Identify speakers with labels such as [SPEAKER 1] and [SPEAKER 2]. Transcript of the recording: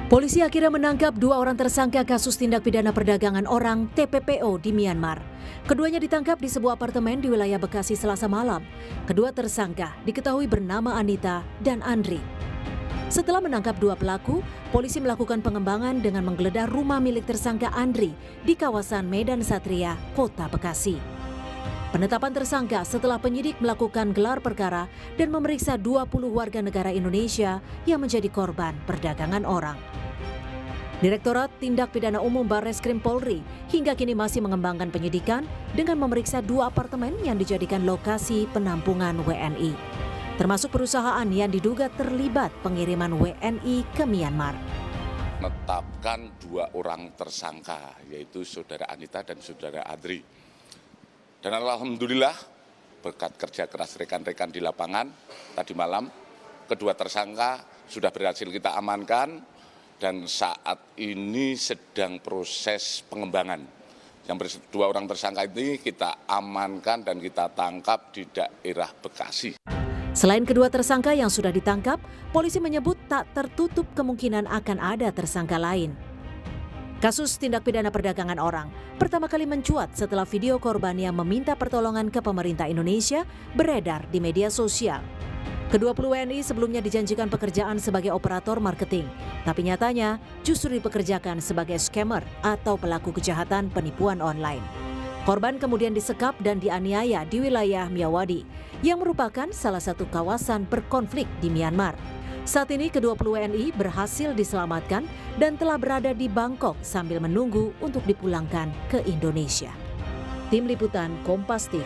[SPEAKER 1] Polisi akhirnya menangkap 2 orang tersangka kasus tindak pidana perdagangan orang (TPPO) di Myanmar. Keduanya ditangkap di sebuah apartemen di wilayah Bekasi Selasa malam. Kedua tersangka diketahui bernama Anita dan Andri. Setelah menangkap 2 pelaku, polisi melakukan pengembangan dengan menggeledah rumah milik tersangka Andri di kawasan Medan Satria, Kota Bekasi. Penetapan tersangka setelah penyidik melakukan gelar perkara dan memeriksa 20 warga negara Indonesia yang menjadi korban perdagangan orang. Direktorat Tindak Pidana Umum Barreskrim Polri hingga kini masih mengembangkan penyidikan dengan memeriksa 2 apartemen yang dijadikan lokasi penampungan WNI, termasuk perusahaan yang diduga terlibat pengiriman WNI ke Myanmar.
[SPEAKER 2] Menetapkan 2 orang tersangka, yaitu Saudara Anita dan Saudara Andri. Dan alhamdulillah berkat kerja keras rekan-rekan di lapangan tadi malam, kedua tersangka sudah berhasil kita amankan dan saat ini sedang proses pengembangan. Yang 2 orang tersangka ini kita amankan dan kita tangkap di daerah Bekasi.
[SPEAKER 1] Selain kedua tersangka yang sudah ditangkap, polisi menyebut tak tertutup kemungkinan akan ada tersangka lain. Kasus tindak pidana perdagangan orang pertama kali mencuat setelah video korban yang meminta pertolongan ke pemerintah Indonesia beredar di media sosial. Kedua WNI sebelumnya dijanjikan pekerjaan sebagai operator marketing, tapi nyatanya justru dipekerjakan sebagai scammer atau pelaku kejahatan penipuan online. Korban kemudian disekap dan dianiaya di wilayah Myawaddy, yang merupakan salah satu kawasan berkonflik di Myanmar. Saat ini kedua WNI berhasil diselamatkan dan telah berada di Bangkok sambil menunggu untuk dipulangkan ke Indonesia. Tim Liputan Kompas TV.